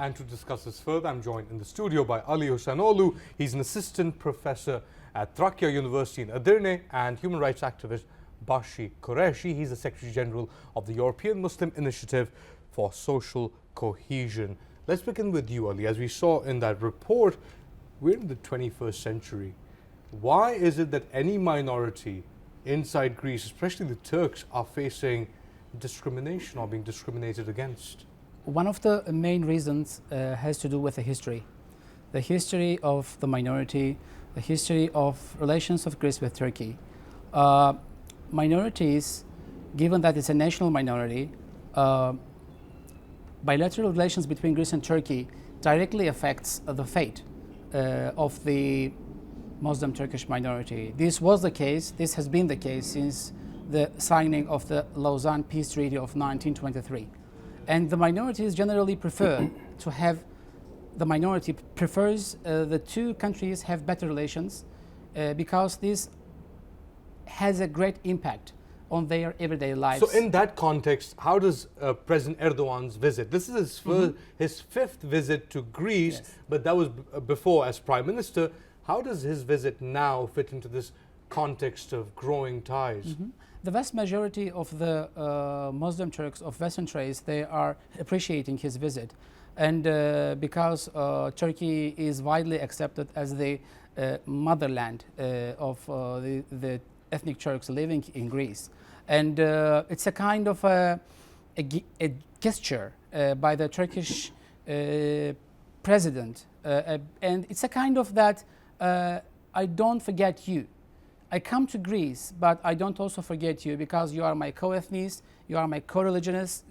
And to discuss this further, I'm joined in the studio by Huseyinoglu. He's an assistant professor at Trakya University in Edirne, and human rights activist Bashy Quraishy. He's the Secretary General of the European Muslim Initiative for Social Cohesion. Let's begin with you, Ali. As we saw in that report, we're in the 21st century. Why is it that any minority inside Greece, especially the Turks, are facing discrimination or being discriminated against? One of the main reasons has to do with the history of the minority, the history of relations of Greece with Turkey. Minorities, given that it's a national minority, bilateral relations between Greece and Turkey directly affects the fate of the Muslim Turkish minority. This was the case, this has been the case since the signing of the Lausanne Peace Treaty of 1923. And the minorities generally prefer to have, the minority prefers the two countries have better relations because this has a great impact on their everyday lives. So in that context, how does President Erdogan's visit? This is his fifth visit to Greece, yes. But that was before as Prime Minister. How does his visit now fit into this context of growing ties? The vast majority of the Muslim Turks of Western Thrace, they are appreciating his visit. And because Turkey is widely accepted as the motherland of the ethnic Turks living in Greece. And it's a kind of a gesture by the Turkish president. And it's a kind of that I don't forget you. I come to Greece, but I don't also forget you because you are my co-ethnies, you are my co-religionists,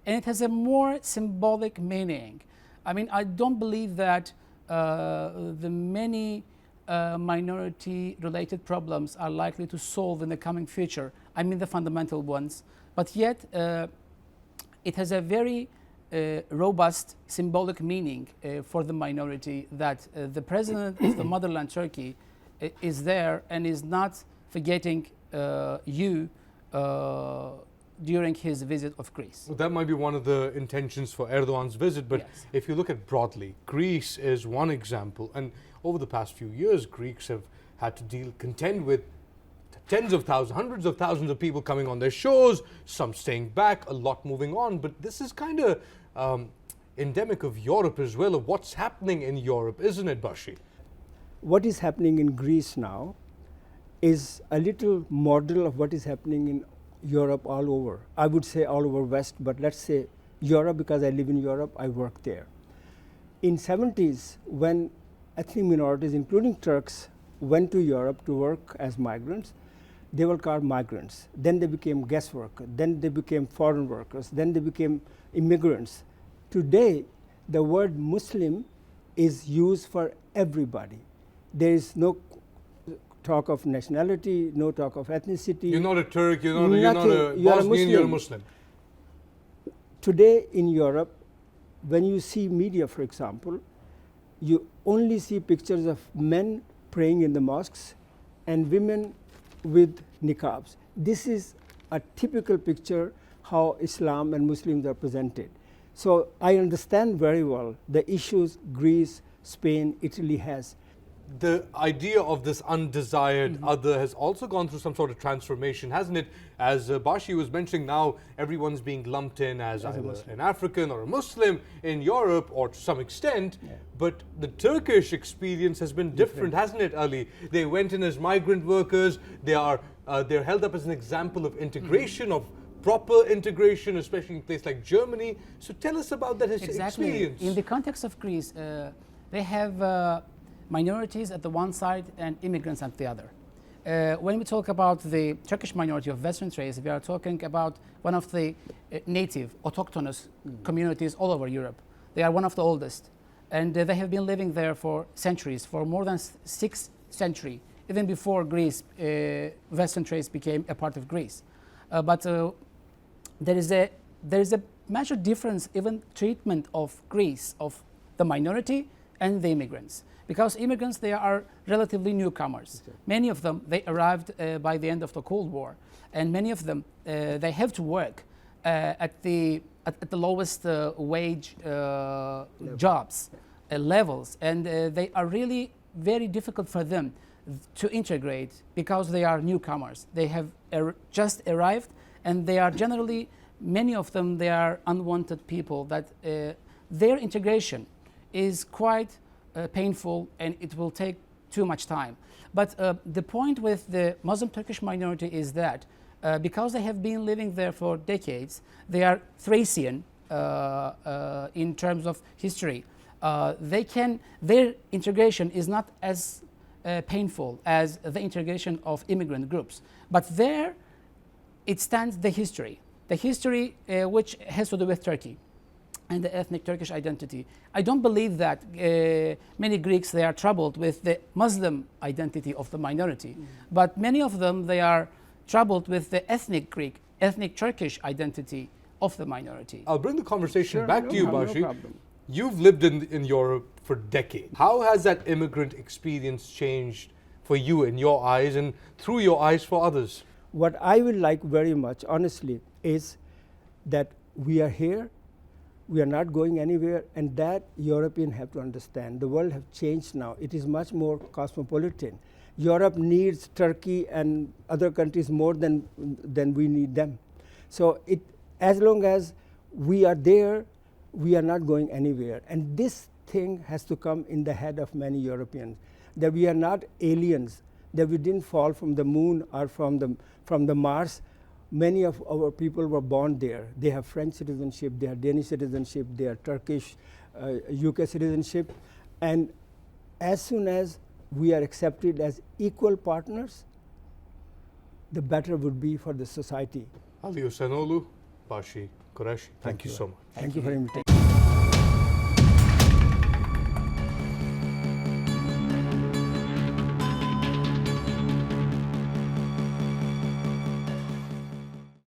and it has a more symbolic meaning. I mean, I don't believe that the many minority-related problems are likely to solve in the coming future. I mean the fundamental ones. But yet, it has a very robust symbolic meaning for the minority that the president of the motherland Turkey is there and is not forgetting you during his visit of Greece. Well, that might be one of the intentions for Erdogan's visit, but yes. If you look at broadly, Greece is one example, and over the past few years, Greeks have had to contend with tens of thousands, hundreds of thousands of people coming on their shores, some staying back, a lot moving on, but this is kind of endemic of Europe as well, of what's happening in Europe, isn't it, Bashy? What is happening in Greece now is a little model of what is happening in Europe all over. I would say all over West, but let's say Europe because I live in Europe, I work there. In 70s, when ethnic minorities, including Turks, went to Europe to work as migrants, they were called migrants. Then they became guest workers, then they became foreign workers, then they became immigrants. Today, the word Muslim is used for everybody. There is no talk of nationality, no talk of ethnicity. You're not a Turk, you're not a Bosnian, you're a Muslim. Today in Europe, when you see media, for example, you only see pictures of men praying in the mosques and women with niqabs. This is a typical picture how Islam and Muslims are presented. So I understand very well the issues Greece, Spain, Italy has. The idea of this undesired other has also gone through some sort of transformation, hasn't it? As Bashy was mentioning, now everyone's being lumped in as either an African or a Muslim in Europe, or to some extent. Yeah. But the Turkish experience has been different, hasn't it, Ali? They went in as migrant workers. They're held up as an example of integration, of proper integration, especially in places like Germany. So tell us about that experience. In the context of Greece, they have minorities at the one side and immigrants at the other. When we talk about the Turkish minority of Western Thrace, we are talking about one of the native, autochthonous communities all over Europe. They are one of the oldest, and they have been living there for centuries, for more than 6th century, even before Greece, Western Thrace became a part of Greece. But there is a major difference, even treatment of Greece, of the minority and the immigrants. Because immigrants, they are relatively newcomers. Okay. Many of them, they arrived by the end of the Cold War. And many of them, they have to work at the at the lowest wage jobs, levels, and they are really very difficult for them to integrate because they are newcomers. They have just arrived, and they are generally, many of them, they are unwanted people that their integration is quite painful, and it will take too much time. But the point with the Muslim Turkish minority is that because they have been living there for decades, they are Thracian in terms of history. Their integration is not as painful as the integration of immigrant groups. But there it stands the history which has to do with Turkey and the ethnic Turkish identity. I don't believe that many Greeks, they are troubled with the Muslim identity of the minority, but many of them, they are troubled with the ethnic Greek, ethnic Turkish identity of the minority. I'll bring the conversation back to you, Bashy. No problem. You've lived in Europe for decades. How has that immigrant experience changed for you in your eyes and through your eyes for others? What I would like very much, honestly, is that we are here, we are not going anywhere, and that Europeans have to understand. The world has changed now. It is much more cosmopolitan. Europe needs Turkey and other countries more than we need them. So as long as we are there, we are not going anywhere. And this thing has to come in the head of many Europeans, that we are not aliens, that we didn't fall from the moon or from the Mars. Many of our people were born there. They have French citizenship, they have Danish citizenship, they are Turkish, UK citizenship. And as soon as we are accepted as equal partners, the better would be for the society. Ali Huseyinoglu, Bashy Quraishy, thank you so much. Thank you for inviting.